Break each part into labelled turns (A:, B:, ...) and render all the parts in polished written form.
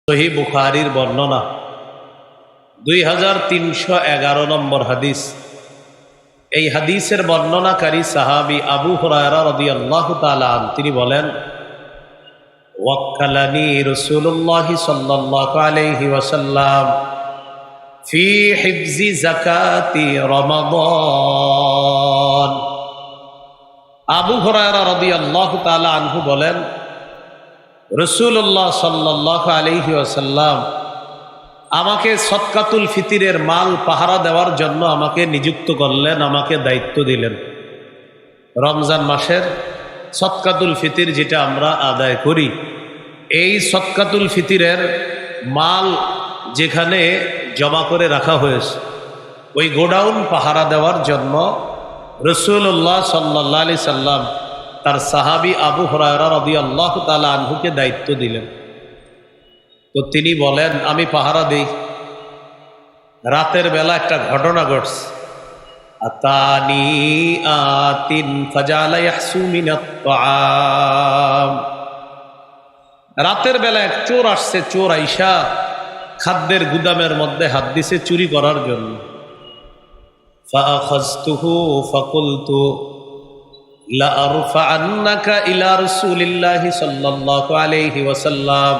A: সহিহ বুখারীর বর্ণনা 2311 নম্বর হাদিস। এই হাদিসের বর্ণনাকারী সাহাবী আবু হুরায়রা রাদিয়াল্লাহু তাআলা আনহু তিনি বলেন, ওয়াক্কালানি রাসূলুল্লাহ সাল্লাল্লাহু আলাইহি ওয়াসাল্লাম ফি হিফজি যাকাতি রমাদান। আবু হুরায়রা রাদিয়াল্লাহু তাআলা আনহু বলেন, রাসূলুল্লাহ সাল্লাল্লাহু আলাইহি ওয়াসাল্লাম আমাকে সদকাতুল ফিতরের মাল পাহারা দেওয়ার জন্য আমাকে নিযুক্ত করলেন, আমাকে দায়িত্ব দিলেন। রমজান মাসের সদকাতুল ফিতর যেটা আমরা আদায় করি, এই সদকাতুল ফিতরের মাল যেখানে জমা করে রাখা হয়েছে, ওই গোডাউন পাহারা দেওয়ার জন্য রাসূলুল্লাহ সাল্লাল্লাহু আলাইহি সাল্লাম তার সাহাবী আবু হুরায়রা রাদিয়াল্লাহু তাআলা আনহুকে দায়িত্ব দিলেন। তো তিনি বলেন, আমি পাহারা দেই। রাতের বেলা একটা ঘটনা ঘটছে। আতানি আতিন ফাজালা ইয়াহসু মিনাত তাআম। রাতের বেলা এক চোর আসছে। চোর আইসা খাদ্যের গুদামের মধ্যে হাত দিছে চুরি করার জন্য। ফাআখাযতুহু ফাকুলতু লা আরফাআন্নাকা ইলা রাসূলিল্লাহি সাল্লাল্লাহু আলাইহি ওয়াসাল্লাম।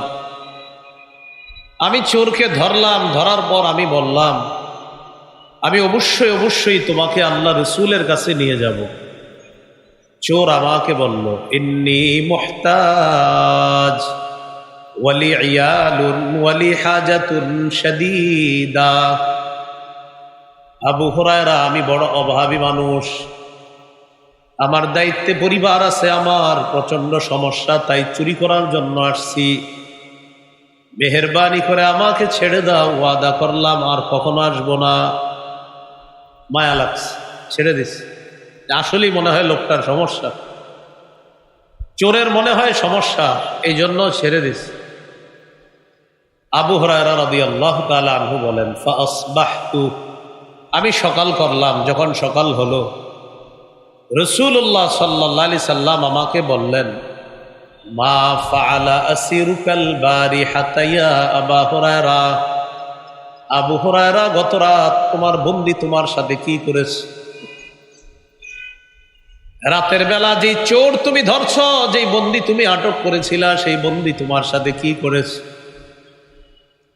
A: আমি চোরকে ধরলাম। ধরার পর আমি বললাম, আমি অবশ্যই তোমাকে আল্লাহ রসুলের কাছে নিয়ে যাব। চোর আমাকে বলল, ইন্নী মুহতাজ ওয়ালি ইয়ালুন ওয়ালি হাজাতুন শাদীদা। আবু হুরায়রা, আমি বড় অভাবী মানুষ, আমার দায়িত্বে পরিবার আছে, আমার প্রচন্ড সমস্যা, তাই চুরি করার জন্য আসছি। মেহেরবানি করে আমাকে ছেড়ে দাও, ওয়াদা করলাম আর কখনো আসবো না। মায়া লাগছে, ছেড়ে দিস। আসলেই মনে হয় লোকটার সমস্যা, চোরের মনে হয় সমস্যা, এই জন্য ছেড়ে দিস। আবু হুরায়রা রাদিয়াল্লাহু তাআলা আনহু বলেন, ফাআসবাহতু, আমি সকাল করলাম। যখন সকাল হলো, রাসূলুল্লাহ সাল্লাল্লাহু আলাইহি সাল্লাম আমাকে বললেন, মা ফাআলা আসিরুকাল বারিহাতা ইয়া আবু হুরায়রা। আবু হুরায়রা, গত রাত তোমার বন্দী তোমার সাথে কি করেছে? রাতের বেলা যে চোর তুমি ধরছ, যে বন্দী তুমি আটক করেছিলা, সেই বন্দী তোমার সাথে কি করেছে?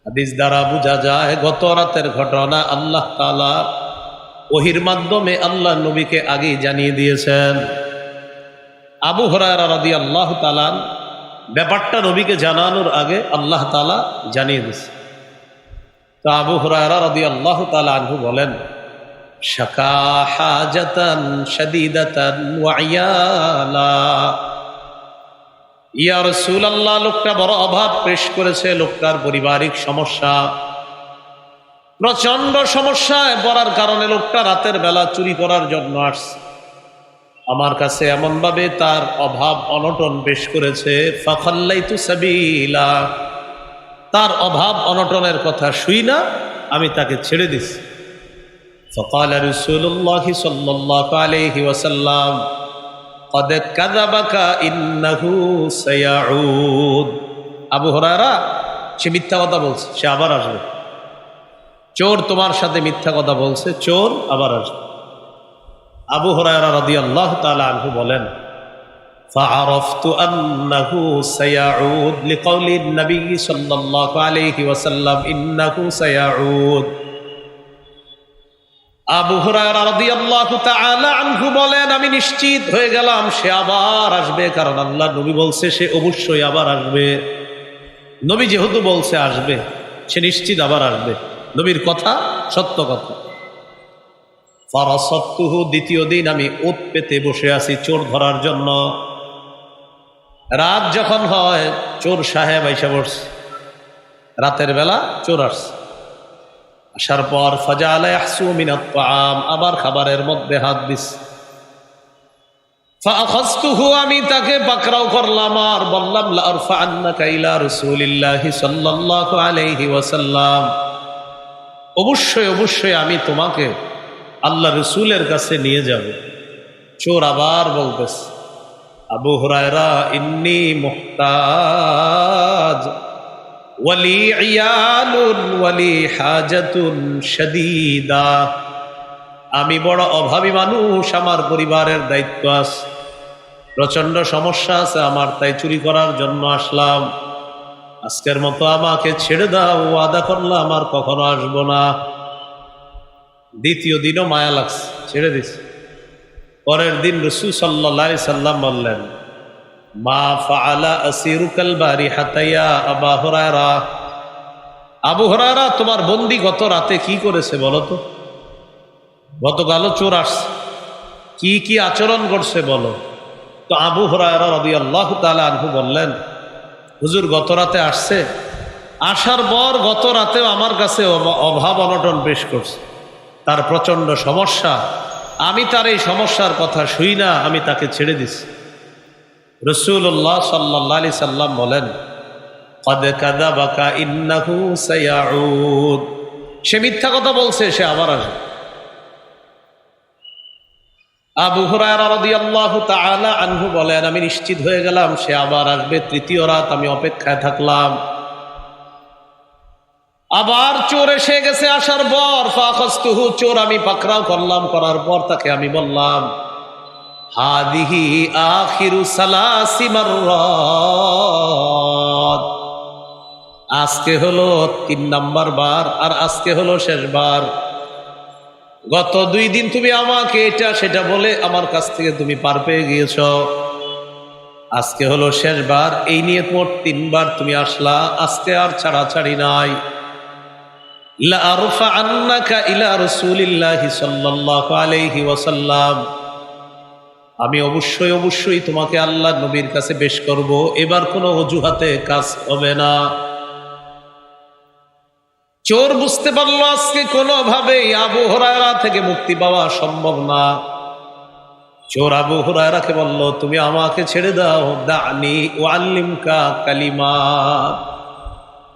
A: হাদিস দ্বারা বোঝা যায় গত রাতের ঘটনা আল্লাহ তাআলা ওহীর মাধ্যমে আল্লাহ নবীকে আগেই জানিয়ে দিয়েছেন। আবু হুরায়রা রাদিয়াল্লাহু তাআলা ব্যাপারটা নবীকে জানানোর আগে আল্লাহ তাআলা জানিয়ে দিয়েছে। তো আবু হুরায়রা রাদিয়াল্লাহু তাআলা আনহু বলেন, শাকা হাজাতান শাদীদাতান ওয়া ইয়ালা। ইয়া রাসূলুল্লাহ, লোকটা বড় অভাব পেশ করেছে, লোকটার পারিবারিক সমস্যা, প্রচন্ড সমস্যায় পড়ার কারণে লোকটা রাতের বেলা চুরি করার জন্য আসছে। আমার কাছে এমনভাবে তার অভাব অনটন পেশ করেছে, ফাখাল্লাইতু সাবিলা, তার অভাব অনটনের কথা শুই না আমি তাকে ছেড়ে দিছি। ফাকালা রাসূলুল্লাহ সাল্লাল্লাহু আলাইহি ওয়াসাল্লাম, ক্বাদ কাযাবাকা ইন্নাহু সায়াউদ। আবু হুরায়রা, সে মিথ্যা কথা বলছে, সে আবার আসবে। চোর তোমার সাথে মিথ্যা কথা বলছে, চোর আবার আসবে। আবু হুরায়রা রাদিয়াল্লাহু তাআলা আনহু বলেন, ফাআরাফতু আন্নাহু সায়াউদ লিকাউলি নবী সাল্লাল্লাহু আলাইহি ওয়াসাল্লাম ইন্নাহু সায়াউদ। আবু হুরায়রা রাদিয়াল্লাহু তাআলা আনহু বলেন, আমি নিশ্চিত হয়ে গেলাম সে আবার আসবে, কারণ আল্লাহ নবী বলছে সে অবশ্যই আবার আসবে। নবী যেহেতু বলছে আসবে, সে নিশ্চিত আবার আসবে। নবীর কথা সত্য কথা। ফারাসাতুহু, দ্বিতীয় দিন আমি ওত পেতে বসে আছি চোর ধরার জন্য। রাত যখন হয়, চোর সাহেব আইসা বসছে। রাতের বেলা চোর আসছে। আসার পর ফাজালা ইয়াহসু মিনাত তাআম, আবার খাবারের মধ্যে হাত দিস। ফাআখাযতুহু, আমি তাকে পাকড়াও করলাম আর বললাম, লা আরফাআন্নাকা ইলা রাসূলিল্লাহি সাল্লাল্লাহু আলাইহি ওয়াসাল্লাম, অবশ্যই আমি তোমাকে আল্লাহ রসুলের কাছে নিয়ে যাব। চোর আবার বলতেছে, আবু হুরায়রা, ইন্নী মুহতাজ ওয়ালি ইয়ালুন ওয়ালি হাজাতুন শাদীদা, আমি বড় অভাবী মানুষ, আমার পরিবারের দায়িত্ব আছে, প্রচন্ড সমস্যা আছে আমার, তাই চুরি করার জন্য আসলাম। আজকের মতো আমাকে ছেড়ে দাও, ওয়াদা করলাম আর কখনো আসবো না। দ্বিতীয় দিনও মায়া লাগছে, ছেড়ে দিস। পরের দিন রাসূল সাল্লাল্লাহু আলাইহি সাল্লাম বললেন, মা ফাআলা আসিরুকাল বারিহাতা ইয়া আবা হুরায়রা, আবু হুরায়রা তোমার বন্দী গত রাতে কি করেছে বলো তো? গতকালও চোর আসছে, কি কি আচরণ করছে বলো। তো আবু হুরায়রা রাদিয়াল্লাহু তাআলা আনহু বললেন, হুজুর গত রাতে আসছে, আসার পর গত রাতেও আমার কাছে অভাব অনটন পেশ করছে, তার প্রচন্ড সমস্যা, আমি তার এই সমস্যার কথা শুই না, আমি তাকে ছেড়ে দিছি। রাসূলুল্লাহ সাল্লাল্লাহু আলাইহি সাল্লাম বলেন, ক্বাদ কাযাবাকা ইন্নাহু সায়াউদ, সে মিথ্যা কথা বলছে, সে আবার আসবে। আবু হুরায়রা রাদিয়াল্লাহু তাআলা আনহু বলেন, আমি নিশ্চিত হয়ে গেলাম সে আবার আসবে। তৃতীয় রাত আমি অপেক্ষায় থাকলাম, আবার চোর এসে গেছে। আসার পর ফাখাসতুহু, চোর আমি পাকড়াও করলাম, করার পর তাকে আমি বললাম, হাদিহি আখিরু সালাসি মাররাত, আজকে হলো 3 নাম্বার বার, আর আজকে হলো শেষবার। গত 2 দিন তুমি আমাকে এটা সেটা বলে আমার কাছ থেকে তুমি পার পেয়ে গিয়েছ, আজকে হলো শেষবার, এই নিয়ে মোট 3 বার তুমি আসলা, আজকে আর ছাড়াছাড়ি নাই। লা আরফাআন্নাকা ইলা রাসূলিল্লাহি সাল্লাল্লাহু আলাইহি ওয়াসাল্লাম, আমি অবশ্যই তোমাকে আল্লাহর নবীর কাছে পেশ করব, এবার কোনো অজুহাতে কাজ হবে না। চোর বুঝতে পারলো আজকে কোনোভাবেই আবু হুরায়রা থেকে মুক্তি পাওয়া সম্ভব না। চোর আবু হুরায়রাকে বলল, তুমি আমাকে ছেড়ে দাও, দানি উআল্লিমকা কালিমাত,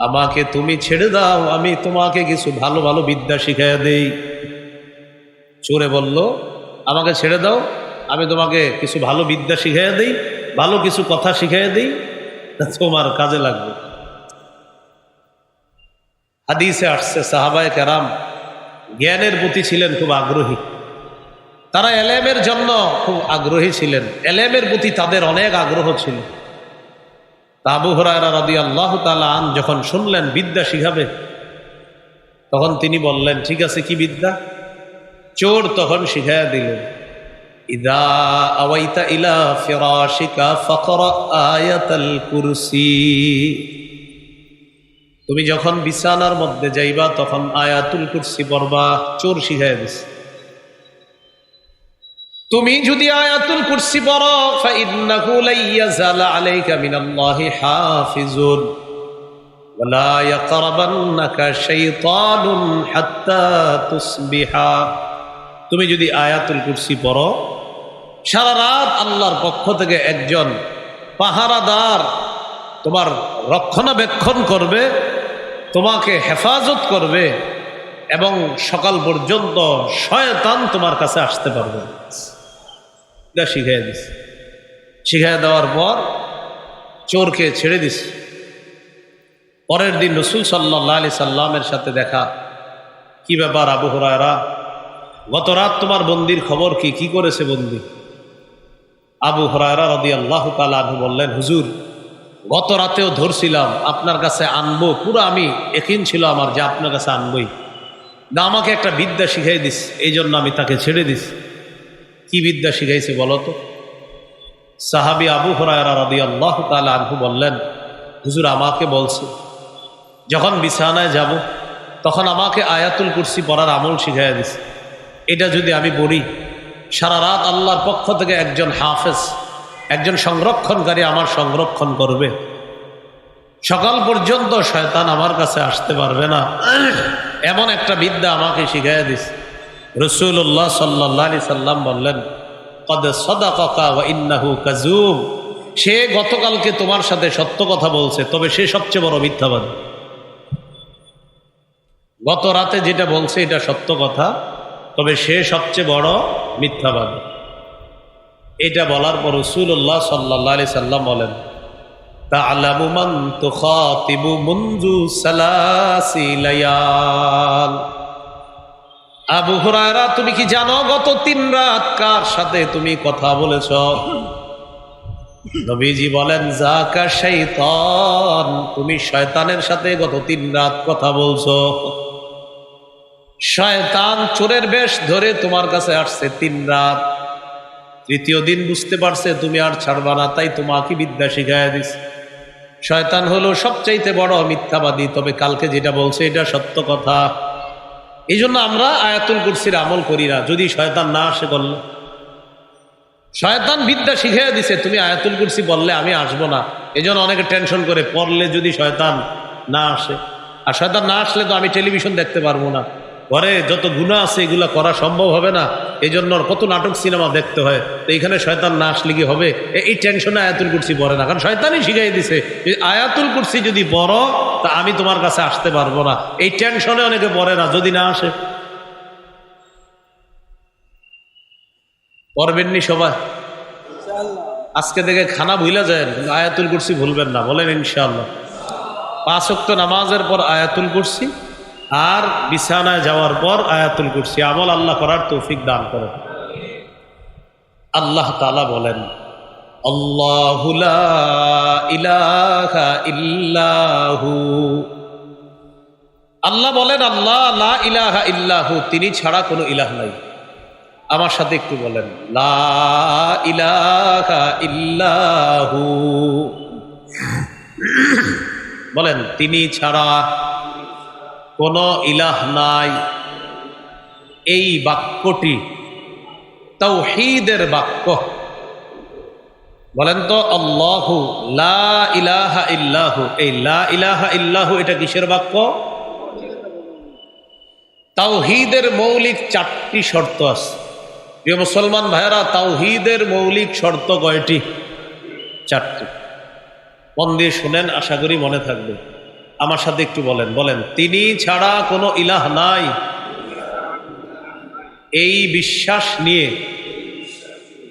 A: আমাকে তুমি ছেড়ে দাও, আমি তোমাকে কিছু ভালো ভালো বিদ্যা শিখাইয়া দেই। চোরে বলল, আমাকে ছেড়ে দাও, আমি তোমাকে কিছু ভালো বিদ্যা শিখাইয়া দেই, ভালো কিছু কথা শিখাইয়া দেই, তোমার কাজে লাগবে। হাদিসে আসছে সাহাবায়ে কেরাম জ্ঞানের প্রতি ছিলেন খুব আগ্রহী, তারা এলেমের জন্য খুব আগ্রহী ছিলেন, এলেমের প্রতি তাদের অনেক আগ্রহ ছিল। আবু হুরায়রা রাদিয়াল্লাহু তাআলা আন যখন শুনলেন বিদ্যা শিখাবে, তখন তিনি বললেন, ঠিক আছে, কি বিদ্যা? চোর তখন শিখাইয়া দিলেন, ইদা আওয়াইতা ইলা ফিরাশিকা ফাকরা আয়াতাল কুরসি, তুমি যখন বিছানার মধ্যে যাইবা তখন আয়াতুল কুরসি পড়বা। চোর শিখাইয়া দিছে, তুমি যদি আয়াতুল কুরসি পড়ো, ফাইন্নাহু লা ইয়াজালা আলাইকা মিনাল্লাহি হাফিজুন ওয়া লা ইয়াকরাবান্নাকা শাইতানুন হাত্তা তুসবিহা, তুমি যদি আয়াতুল কুরসি পড়ো, সারা রাত আল্লাহর পক্ষ থেকে একজন পাহারাদার তোমার রক্ষণাবেক্ষণ করবে, তোমাকে হেফাজত করবে, এবং সকাল পর্যন্ত শয়তান তোমার কাছে আসতে পারবে। এটা শিখাই দিস। শিখাই দেওয়ার পর চোরকে ছেড়ে দিস। পরের দিন রাসূল সাল্লাল্লাহু আলাইহি সাল্লামের সাথে দেখা, কি ব্যাপার আবু হুরায়রা, গত রাত তোমার বন্দির খবর কি, কি করেছে বন্দি? আবু হুরায়রা রাদিয়াল্লাহু তাআলা আনহু বললেন, হুজুর গত রাতেও ধরছিলাম, আপনার কাছে আনবো, পুরো আমি ইয়াকিন ছিল আমার যে আপনার কাছে আনবই, না আমাকে একটা বিদ্যা শিখাই দিস, এই জন্য আমি তাকে ছেড়ে দিস। কি বিদ্যা শিখাইছে বলো তো? সাহাবী আবু হুরায়রা রাদিয়াল্লাহু তাআলা আনহু বললেন, হুজুর আমাকে বলছে যখন বিছানায় যাব তখন আমাকে আয়াতুল কুরসি পড়ার আমল শিখাইয়া দিছে, এটা যদি আমি পড়ি, সারা রাত আল্লাহর পক্ষ থেকে একজন হাফেজ, একজন সংরক্ষণকারী আমার সংরক্ষণ করবে, সকাল পর্যন্ত শয়তান আমার কাছে আসতে পারবে না, এমন একটা বিদ্যা আমাকে শিখাইয়া দিস। রাসূলুল্লাহ সাল্লাল্লাহু আলাইহি সাল্লাম বললেন, ক্বাদ সাদাকাকা ওয়া ইন্নাহু কাযূব, সে গতকালকে তোমার সাথে সত্য কথা বলছে, তবে সে সবচেয়ে বড় মিথ্যাবাদী। গত রাতে যেটা বলছে এটা সত্য কথা, তবে সে সবচেয়ে বড় মিথ্যাবাদী। এটা বলার পর রাসূলুল্লাহ সাল্লাল্লাহু আলাইহি সাল্লাম বলেন, তা'লামু মান তুখাতিবু মুনযু সালাসি লায়াল। আবু হুরায়রা, তুমি কি জানো গত 3 রাত কার সাথে তুমি কথা বলেছ? নবীজি বলেন, যাকা শাইতান, তুমি শয়তানের সাথে গত 3 রাত কথা বলছো। শয়তান চোরের বেশ ধরে তোমার কাছে আসছে 3 রাত। 3য় দিন বুঝতে পারছে তুমি আর ছাড়বা না, তাই তোমাকে বিদ্যা শিখাইয়া দিছে। শয়তান হলো সবচাইতে বড় মিথ্যাবাদী, তবে কালকে যেটা বলছে এটা সত্য কথা। এই জন্য আমরা আয়াতুল কুরসির আমল করি না, যদি শয়তান না আসে বললে। শয়তান বিদ্যা শিখিয়ে দিছে, তুমি আয়াতুল কুরসি বললে আমি আসবো না। এই জন্য অনেকে টেনশন করে পড়লে যদি শয়তান না আসে। আর শয়তান না আসলে তো আমি টেলিভিশন দেখতে পারবো না, ঘরে যত গুনাহ আছে এগুলা করা সম্ভব হবে না। এই জন্য কত নাটক সিনেমা দেখতে হয়। তো এইখানে শয়তান না আসলে কি হবে? এই টেনশনে আয়াতুল কুরসি পড়ে না, কারণ শয়তানই শিখাই দিছে আয়াতুল কুরসি যদি পড়ো তা আমি তোমার কাছে আসতে পারবো না। এই টেনশনে অনেকে পড়ে না, যদি না আসে। পড়বেননি সবাই? আজকে থেকে খানা ভুলে যায়, আয়াতুল কুরসি ভুলবেন না, বলেন ইনশাআল্লাহ। 5 ওয়াক্ত নামাজের পর আয়াতুল কুরসি, আর বিছানায় যাওয়ার পর আয়াতুল কুরসি আমল আল্লাহ করার তৌফিক দান করেন। আল্লাহ তাআলা বলেন, আল্লাহু লা ইলাহা ইল্লাহু। আল্লাহ বলেন, আল্লাহ লা ইলাহা ইল্লাহু, তিনি ছাড়া কোনো ইলাহ নাই। আমার সাথে একটু বলেন, লা ইলাহা ইল্লাহু। বলেন, তিনি ছাড়া কোনো ইলাহ নাই। এই বাক্যটি তাওহীদের বাক্য। বলেন তো, আল্লাহু লা ইলাহা ইল্লাহু, এই লা ইলাহা ইল্লাহু এটা কিসের বাক্য? তাওহীদের মৌলিক 4টি শর্ত আছে। প্রিয় মুসলমান ভাইরা, তাওহীদের মৌলিক শর্ত কয়টি? 4টি। মন দিয়ে শুনেন, আশা করি মনে থাকবে। আমার সাথে একটু বলেন, বলেন, তিনি ছাড়া কোনো ইলাহ নাই। এই বিশ্বাস নিয়ে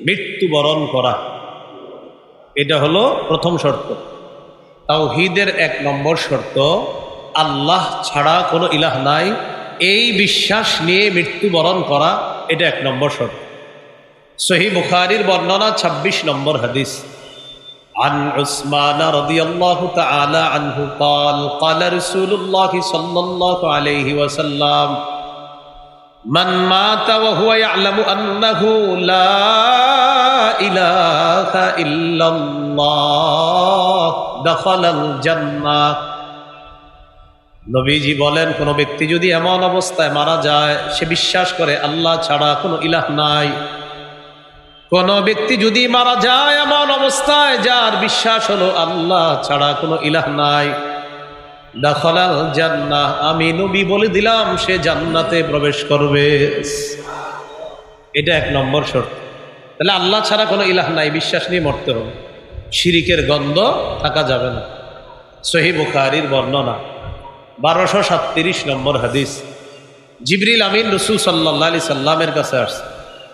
A: মৃত্যুবরণ করা, এটা হলো প্রথম শর্ত। তাওহীদের 1 নম্বর শর্ত, আল্লাহ ছাড়া কোনো ইলাহ নাই, এই বিশ্বাস নিয়ে মৃত্যুবরণ করা, এটা 1 নম্বর শর্ত। সহিহ বুখারীর বর্ণনা 26 নম্বর হাদিস। عن عثمان رضي الله تعالى عنه قال قال رسول الله صلى الله عليه وسلم من مات وهو يعلم أنه لا إله إلا الله دخل الجنة। নবীজি বলেন, কোন ব্যক্তি যদি এমন অবস্থায় মারা যায় সে বিশ্বাস করে আল্লাহ ছাড়া কোনো ইলাহ নাই, কোন ব্যক্তি যদি মারা যায় এমন অবস্থায় যার বিশ্বাস হলো আল্লাহ ছাড়া কোনো ইলাহ নাই, দাখালাল জান্নাহ, আমি নবী বলে দিলাম সে জান্নাতে প্রবেশ করবে। এটা 1 নম্বর শর্ত। তাহলে আল্লাহ ছাড়া কোনো ইলাহ নাই বিশ্বাস নিয়ে মরতে হবে, শিরিকের গন্ধ থাকা যাবে না। সহিহ বুখারীর বর্ণনা 1237 নম্বর হাদিস। জিবরিল আমিন রাসূল সাল্লাল্লাহু আলাইহি সাল্লামের কাছে আসছে,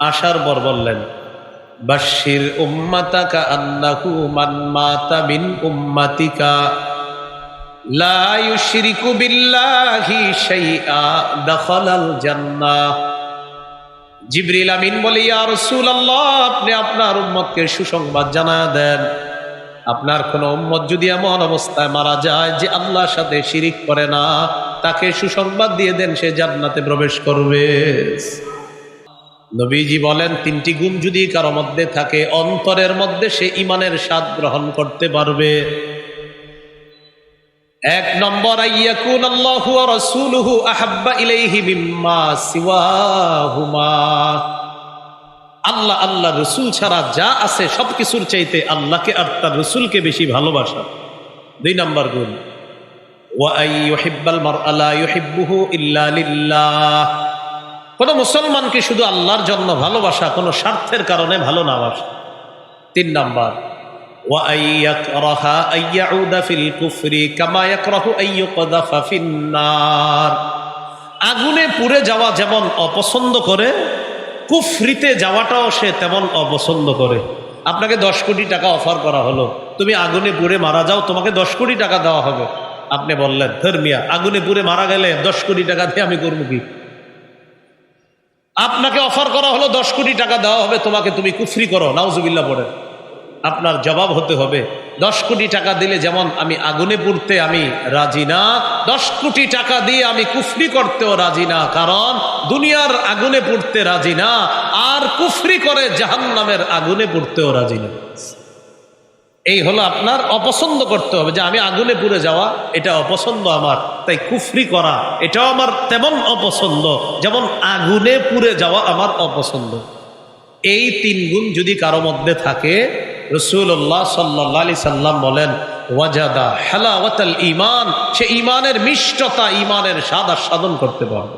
A: আসার পর বললেন, বাশশির উম্মাতাকা আন্নাহু মান মাতা মিন উম্মাতিকা লা ইউশরিকু বিল্লাহি শাইআ দাখালাল জান্নাহ। জিবরিল আমিন বলে, ইয়া রাসূলুল্লাহ, আপনি আপনার উম্মতকে সুসংবাদ জানায়া দেন, আপনার কোন উম্মত যদি এমন অবস্থায় মারা যায় যে আল্লাহর সাথে শিরিক করে না, তাকে সুসংবাদ দিয়ে দেন সে জান্নাতে প্রবেশ করবে। নবীজি বলেন, 3টি গুণ যদি কারো মধ্যে থাকে, অন্তরের মধ্যে সে ঈমানের স্বাদ গ্রহণ করতে পারবে। 1 নম্বর, আইয়াকুন আল্লাহু ওয়া রাসূলুহু আহাব্বা ইলাইহি মিম্মা সিওয়াহুমা। আল্লাহ, আল্লাহ রসুল ছাড়া যা আছে সবকিছুর চাইতে আল্লাহকে আর তার রসুলকে বেশি ভালোবাসা। 2 নম্বর গুণ, ওয়া আইয়ুহিব্বাল মারআ লা ইউহিব্বুহু ইল্লা লিল্লাহ। কোন মুসলমানকে শুধু আল্লাহর জন্য ভালোবাসা, কোনো স্বার্থের কারণে ভালো না বাসা। 3 নম্বর, ওয়া আইয়াকরাহা আইয়াউদা ফিল কুফরি কামা ইয়াকরাহু আইয়ুকযাফা ফিন্নার। আগুনে পুড়ে যাওয়া যেমন অপছন্দ করে, কুফরিতে যাওয়াটাও সে তেমন অপছন্দ করে। আপনাকে 10 কোটি টাকা অফার করা হলো, তুমি আগুনে পুড়ে মারা যাও, তোমাকে 10 কোটি টাকা দেওয়া হবে। আপনি বললেন, ধর্মিয়া আগুনে পুড়ে মারা গেলে 10 কোটি টাকা দিয়ে আমি করবো কি? আপনাকে অফার করা হলো 10 কোটি টাকা দেওয়া হবে তোমাকে, তুমি কুফরি করো, নাউজুবিল্লাহ পড়েন। আপনার জবাব হতে হবে, 10 কোটি টাকা দিলে যেমন আমি আগুনে পুড়তে আমি রাজি না, 10 কোটি টাকা দিয়ে আমি কুফরি করতেও রাজি না, কারণ দুনিয়ার আগুনে পুড়তে রাজি না, আর কুফরি করে জাহান্নামের আগুনে পুড়তেও রাজি না। এই হলো আপনার অপছন্দ করতে হবে, যে আমি আগুনে পুড়ে যাওয়া এটা অপছন্দ আমার, তাই কুফরি করা এটাও আমার তেমন অপছন্দ যেমন আগুনে পুড়ে যাওয়া আমার অপছন্দ। এই 3 গুণ যদি কারো মধ্যে থাকে, রাসূলুল্লাহ সাল্লাল্লাহু আলাইহি সাল্লাম বলেন ওয়াজাদা হালাওয়াতাল ঈমান, সে ঈমানের মিষ্টতা, ঈমানের স্বাদ আস্বাদন করতে পারবে।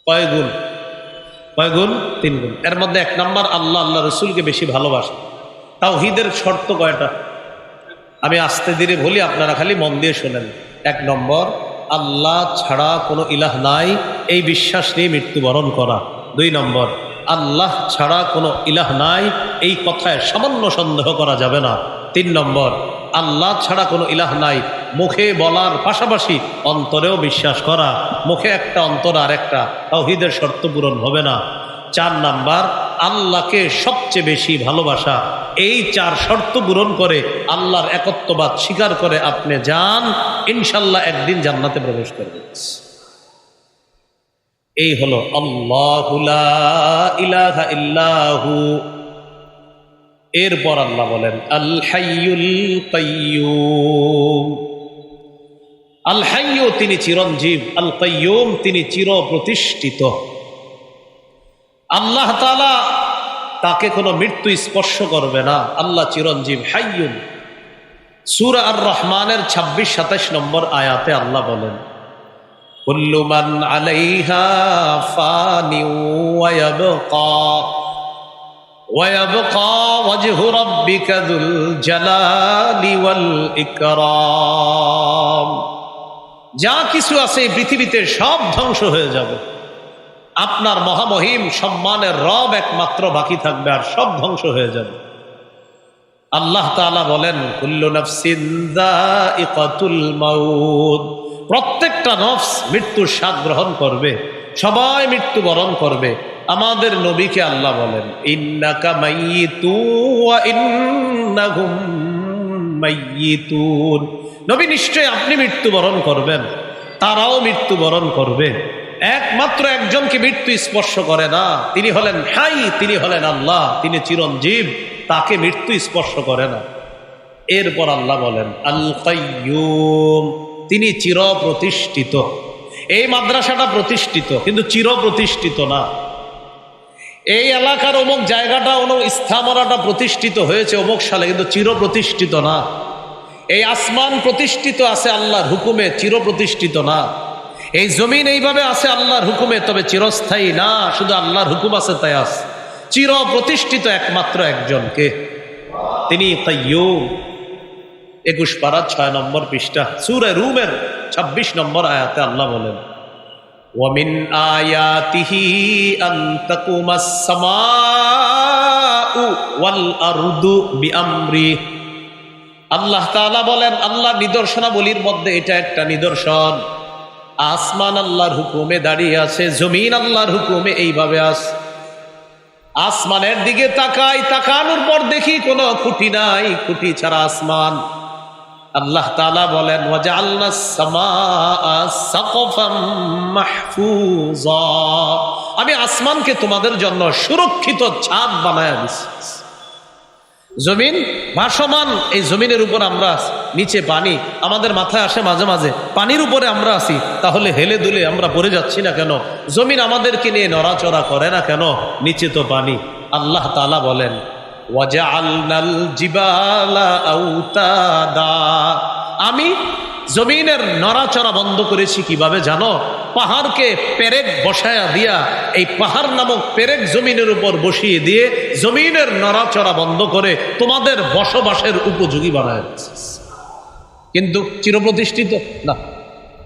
A: কয় গুণ? 3 গুণ। এর মধ্যে 1 নম্বর, আল্লাহ আল্লাহ রাসূলকে বেশি ভালোবাসে। তাওহীদের শর্ত কয়টা? আমি আস্তে ধীরে বলি, আপনারা খালি মন দিয়ে শোনেন। 1 নম্বর, আল্লাহ ছাড়া কোনো ইলাহ নাই এই বিশ্বাস নিয়ে মৃত্যুবরণ করা। 2 নম্বর, আল্লাহ ছাড়া কোনো ইলাহ নাই এই কথায় সামান্য সন্দেহ করা যাবে না। 3 নম্বর, আল্লাহ ছাড়া কোনো ইলাহ নাই মুখে বলার পাশাপাশি অন্তরেও বিশ্বাস করা। মুখে একটা, অন্তরে আরেকটা, তাওহীদের শর্ত পূরণ হবে না। 4 নাম্বার, আল্লাহকে সবচেয়ে বেশি ভালোবাসা। এই 4 শর্ত পূরণ করে আল্লাহর একত্ববাদ স্বীকার করে আপনি যান, ইনশাল্লাহ একদিন জান্নাতে প্রবেশ করবেন। এই হলো আল্লাহু লা ইলাহা ইল্লাহু। এরপর আল্লাহ বলেন আল হাইয়ুল কাইয়্যুম। আল হাইয়্যু তিনি চিরঞ্জীব, আল কাইয়্যুম তিনি চির প্রতিষ্ঠিত। আল্লাহ তাআলা তাকে কোনো মৃত্যু স্পর্শ করবে না, আল্লাহ চিরঞ্জীব, হাইয়ুন। সূরা আর রহমানের 26-27 নম্বর আয়াতে আল্লাহ বলেন কুল্লু মান আলাইহা ফানি ওয়া ইয়াবকা ওয়াজহু রাব্বিকা যুল জালালি ওয়াল ইকরাম। যা কিছু আছে এই পৃথিবীতে সব ধ্বংস হয়ে যাবে, আপনার মহামহিম সম্মানের রব একমাত্র বাকি থাকবে, আর সব ধ্বংস হয়ে যাবে। আল্লাহ তাআলা বলেন কুল্লু নাফসিন যায়িকাতুল মাউত, প্রত্যেকটা নফস মৃত্যুর স্বাদ গ্রহণ করবে, সবাই মৃত্যুবরণ করবে। আমাদের নবীকে আল্লাহ বলেন ইন্নাকা মাইয়িতু ওয়া ইন্নাহুম মাইয়িতুন, নবী নিশ্চয় আপনি মৃত্যুবরণ করবেন, তারাও মৃত্যুবরণ করবে। একমাত্র একজনকে মৃত্যু স্পর্শ করে না, তিনি হলেন হাই, তিনি হলেন আল্লাহ, তিনি চিরঞ্জীব, তাকে মৃত্যু স্পর্শ করে না। এরপর আল্লাহ বলেন আল কাইয়্যুম, তিনি চির প্রতিষ্ঠিত। এই মাদ্রাসাটা প্রতিষ্ঠিত কিন্তু চির প্রতিষ্ঠিত না। এই এলাকার অমুক জায়গাটা, অমুক স্থাপনাটা প্রতিষ্ঠিত হয়েছে অমুক সালে, কিন্তু চির প্রতিষ্ঠিত না। এই আসমান প্রতিষ্ঠিত আছে আল্লাহর হুকুমে, চির প্রতিষ্ঠিত না। এই জমিন এইভাবে আছে আল্লাহর হুকুমে, তবে চিরস্থায়ী না, শুধু আল্লাহর হুকুম আছে তাই আছে। চির প্রতিষ্ঠিত একমাত্র একজনকে, তিনি কাইয়্যুম। 21 পারা 6 নম্বর পৃষ্ঠা সূরা রুমের 26 নম্বর আয়াতে আল্লাহ বলেন ওয়া মিন আয়াতিহি আন তাকুমাস সামাউ ওয়াল আরদু বিআমরি। আল্লাহ তাআলা বলেন, আল্লাহ নিদর্শনাবলীর মধ্যে এটা একটা নিদর্শন, আসমান আল্লাহর হুকুমে দাঁড়িয়ে আছে, জমিন আল্লাহর হুকুমে এইভাবে আছে। আসমানের দিকে তাকাই, তাকানোর পর দেখি কোনো খুঁটি নাই, খুঁটি ছাড়া আসমান। আল্লাহ তাআলা বলেন ওয়াজআলনাস সামাআ সাকফাম মাহফুজা, আমি আসমানকে তোমাদের জন্য সুরক্ষিত ছাদ বানায়া দিছি। জমিন ভাসমান, এই জমিনের উপর আমরা আছি, নিচে পানি, আমাদের মাথায় আসে মাঝে মাঝে পানির উপরে আমরা আছি, তাহলে হেলে দুলে আমরা পড়ে যাচ্ছি না কেন? জমিন আমাদেরকে নিয়ে নড়াচড়া করে না কেন? নিচে তো পানি। আল্লাহ তাআলা বলেন ওয়াজআলনাল জিবালা আওতাদা, আমি জমিনের নড়াচড়া বন্ধ করেছি কিভাবে জানো? পাহাড়কে পেরেক বসায়া দিয়া, এই পাহাড় নামক পেরেক জমিনের উপর বসিয়ে দিয়ে জমিনের নড়াচড়া বন্ধ করে তোমাদের বসবাসের উপযোগী বানায় দিয়েছে। কিন্তু চিরপ্রতিষ্ঠিত না,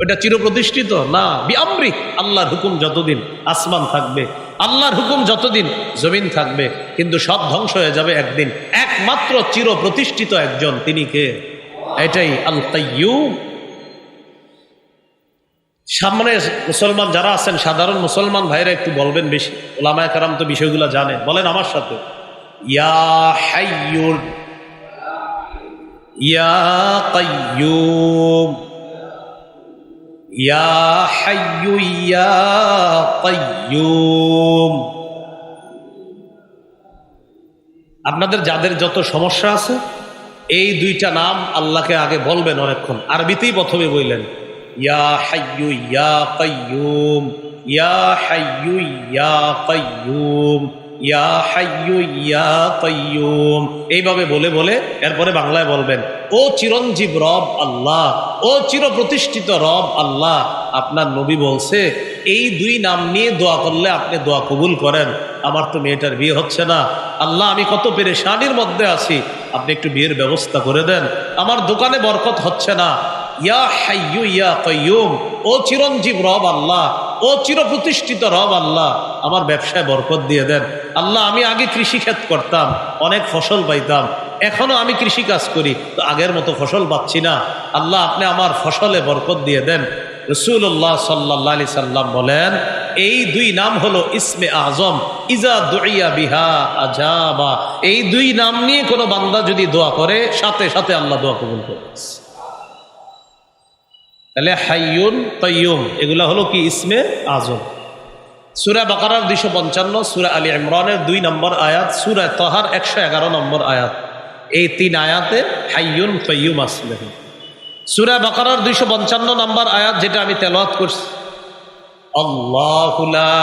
A: ওটা চিরপ্রতিষ্ঠিত না। বিআমরি, আল্লাহর হুকুম যতদিন আসমান থাকবে, আল্লাহর হুকুম যতদিন জমিন থাকবে, কিন্তু সব ধ্বংস হয়ে যাবে একদিন। একমাত্র চির প্রতিষ্ঠিত একজন, তিনি কে? এটাই আল কাইয়্যুম। সামনে মুসলমান যারা আছেন, সাধারণ মুসলমান ভাইরা একটু বলবেন বেশি, ওলামায়ে কেরাম তো বিষয়গুলো জানেন, বলেন আমার সাথে, ইয়া হাইয়ুন ইয়া কাইয়্যুম ইয়া হাইয়্যু ইয়া কাইয়্যুম। আপনাদের যাদের যত সমস্যা আছে, এই দুইটা নাম আল্লাহকে আগে বলবেন অনেকক্ষণ, আরবিতেই প্রথমে বললেন ইয়া হাইয়্যু ইয়া কাইয়্যুম, ইয়া হাইয়্যু ইয়া কাইয়্যুম, ইয়া হাইয়্যু ইয়া কাইয়্যুম, এইভাবে বলে বলে এরপরে বাংলায় বলবেন, ও চিরঞ্জীব রব আল্লাহ, ও চির প্রতিষ্ঠিত রব আল্লাহ, আপনার নবী বলছে এই দুই নাম নিয়ে দোয়া করলে আপনি দোয়া কবুল করেন। আমার তো মেয়েটার বিয়ে হচ্ছে না, আল্লাহ আমি কত পেরেশানির মধ্যে আছি, আপনি একটু বিয়ের ব্যবস্থা করে দেন। আমার দোকানে বরকত হচ্ছে না, ইয়া হাইয়্যু ইয়া কাইয়্যুম, ও চিরঞ্জীব রব আল্লাহ, ও চির প্রতিষ্ঠিত রব আল্লাহ, আমার ব্যবসায় বরকত দিয়ে দেন। আল্লাহ আমি আগে কৃষিক্ষেত করতাম, অনেক ফসল পাইতাম, এখনো আমি কৃষি কাজ করি, তো আগের মতো ফসল পাচ্ছি না, আল্লাহ আপনি আমার ফসলে বরকত দিয়ে দেন। রাসূলুল্লাহ সাল্লাল্লাহু আলাইহি সাল্লাম বলেন, এই দুই নাম হলো ইসমে আজম, ইজা দুইয়া বিহা আজাবা। এই দুই নাম নিয়ে কোনো বান্দা যদি দোয়া করে, সাথে সাথে আল্লাহ দোয়া কবুল করে। তাহলে হাইয়ুন কাইয়্যুম এগুলা হলো কি? ইসমে আজম। সূরা বাকারার 255, সূরা আলী ইমরানের 2 নম্বর আয়াত, সূরা তাহার 111 নম্বর আয়াত, এই 3 আয়াতে হাইয়ুন কাইয়্যুম আছে। সূরা বাকারার 255 নম্বর আয়াত, যেটা আমি তেলাওয়াত করছি, আল্লাহু লা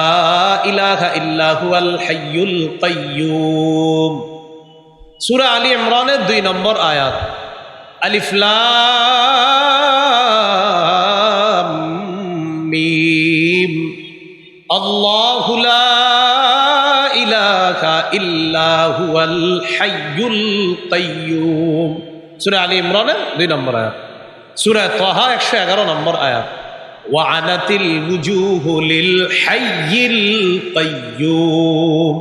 A: ইলাহা ইল্লা হুয়াল হাইয়ুল কাইয়্যুম। সূরা আলী ইমরানের 2 নম্বর আয়াত, আলিফ লাম মিম, আল্লাহু লা ইলাহা ইল্লা হুয়াল হাইয়ুল কাইয়্যুম। সূরা আলী ইমরানের 2 নম্বর আয়াত। সূরা তাহা 111 নম্বর আয়াত, ওয়া আনাতিল ওয়ুজুহু লিল হাইয়িল কাইয়্যুম।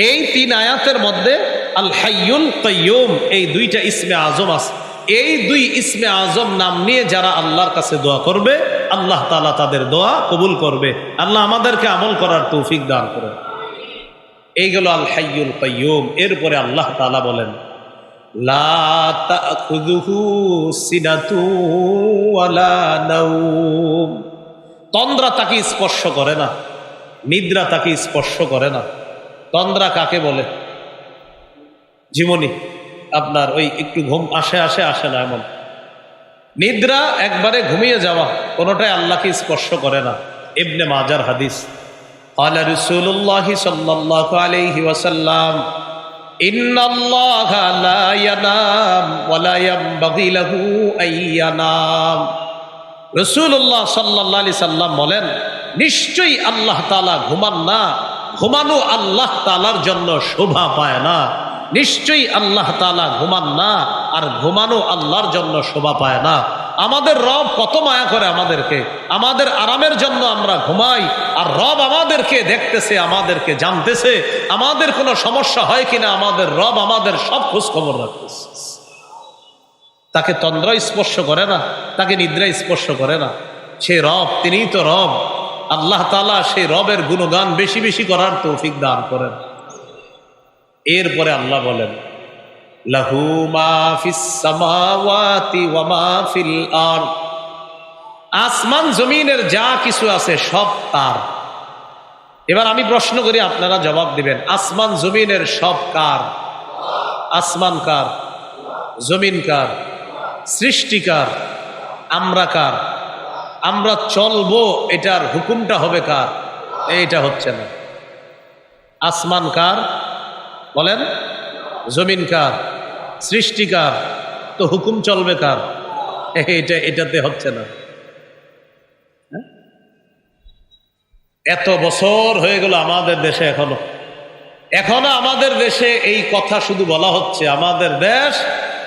A: এই 3 আয়াতের মধ্যে আল হাইয়ুল কাইয়্যুম এই 2টা ইসমে আজম আছে। এই 2 ইসমে আজম নাম নিয়ে যারা আল্লাহর কাছে দোয়া করবে, আল্লাহ তাআলা তাদের দোয়া কবুল করবে। আল্লাহ আমাদেরকে আমল করার তৌফিক দান করেন। এইগুলো আল হাইয়ুল কাইয়্যুম। এরপরে আল্লাহ তাআলা বলেন, লা তাখুযুহু সিনাতু ওয়ালা নাওম। তন্দ্রা তাকে স্পর্শ করে না, নিদ্রা তাকে স্পর্শ করে না। তন্দ্রা কাকে বলে? জীবনী আপনার ওই একটু ঘুম আসে না এমন। নিদ্রা একবারে ঘুমিয়ে যাওয়া, কোনোটাই আল্লাহকে স্পর্শ করে না। ইবনে মাজার হাদিস, ক্বালা রাসূলুল্লাহ সাল্লাল্লাহু আলাইহি ওয়াসাল্লাম, ইন্নাল্লাহা লা ইয়ানাম ওয়া লা ইয়ানবাগি লাহু আইয়ানাম। রাসূলুল্লাহ সাল্লাল্লাহু আলাইহি সাল্লাম বলেন, নিশ্চয়ই আল্লাহ তাআলা ঘুমান না, ঘুমানো আল্লাহ তাআলার জন্য শোভা পায় না। নিশ্চয়ই আল্লাহ তাআলা ঘুমান না, আর ঘুমানো আল্লাহর জন্য শোভা পায় না। আমাদের রব কত মায়া করে আমাদেরকে, আমাদের আরামের জন্য আমরা ঘুমাই, আর রব আমাদেরকে দেখতেছে, আমাদেরকে জানতেছে, আমাদের কোনো সমস্যা হয় কিনা আমাদের রব আমাদের সব খোঁজ খবর রাখতেছে। তাকে তন্দ্রা স্পর্শ করে না, তাকে নিদ্রা স্পর্শ করে না। সে রব, তিনিই তো রব। আল্লাহ তাআলা সেই রবের গুণগান বেশি বেশি করার তৌফিক দান করেন। এরপরে আল্লাহ বলেন, লাহু মা ফিস সামাওয়াতি ওয়া মা ফিল আরদ। আসমান জমিনের যা কিছু আছে সব তার। এবার আমি প্রশ্ন করি, আপনারা জবাব দিবেন, আসমান জমিনের সব কার? আসমান কার? জমিন কার? সৃষ্টিকার? আমরা কার? আমরা চলবো, এটার হুকুমটা হবে কার? এইটা হচ্ছে না। আসমান কার বলেন? জমিন কার? সৃষ্টিকার। তো হুকুম চলবে কার? এটাতে হচ্ছে না। এত বছর হয়ে গেল আমাদের দেশে, এখনো আমাদের দেশে এই কথা শুধু বলা হচ্ছে, আমাদের দেশ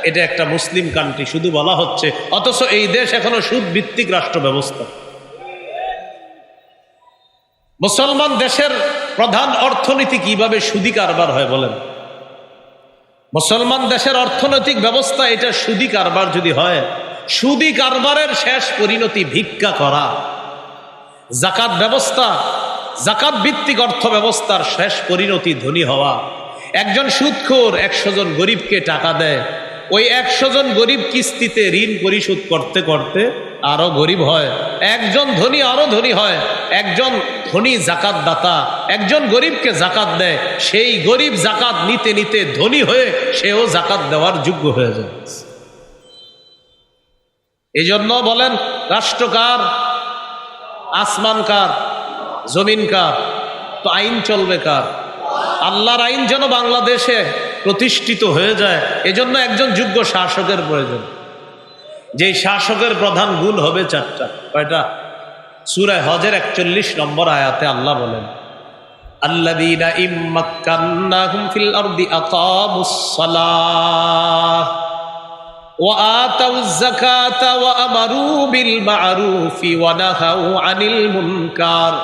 A: এটা একটা মুসলিম কান্ট্রি, শুধু বলা হচ্ছে, অথচ এই দেশ এখনো সুদ ভিত্তিক রাষ্ট্র ব্যবস্থা। মুসলমান দেশের প্রধান অর্থনীতি কিভাবে সুদি কারবার হয় বলেন? মুসলমান দেশের অর্থনৈতিক ব্যবস্থা এটা সুদি কারবার যদি হয়, সুদি কারবারের শেষ পরিণতি ভিক্ষা করা। জাকাত ব্যবস্থা, জাকাত ভিত্তিক অর্থ ব্যবস্থার শেষ পরিণতি ধনী হওয়া। একজন সুদখোর 100 জন গরিবকে টাকা দেয়, ওই 100 জন গরিব কিস্তিতে ঋণ পরিশোধ করতে করতে আরো গরিব হয়, একজন ধনী আরো ধনী হয়। একজন ধনী জাকাত দাতা একজন গরিবকে জাকাত দেয়, সেই গরিব জাকাত নিতে নিতে ধনী হয়ে সেও জাকাত দেওয়ার যোগ্য হয়ে যায়। এই জন্য বলেন, রাষ্ট্র কার? আসমান কার? জমিন কার? তো আইন চলবে কার? আল্লাহর আইন যেন বাংলাদেশে প্রতিষ্ঠিত হয়ে যায়, এজন্য একজন যোগ্য শাসকের প্রয়োজন। যেই শাসকের প্রধান গুণ হবে 4টা। কয়টা? সূরা হজের 41 নম্বর আয়াতে আল্লাহ বলেন, আল্লাযীনা ইম্মাক্কান্নাহুম ফিল আরদি আকামুস সালাহ ওয়া আতাউয যাকাতা ওয়া আমারু বিল মা'রুফি ওয়া নাহাউ আনিল মুনকার।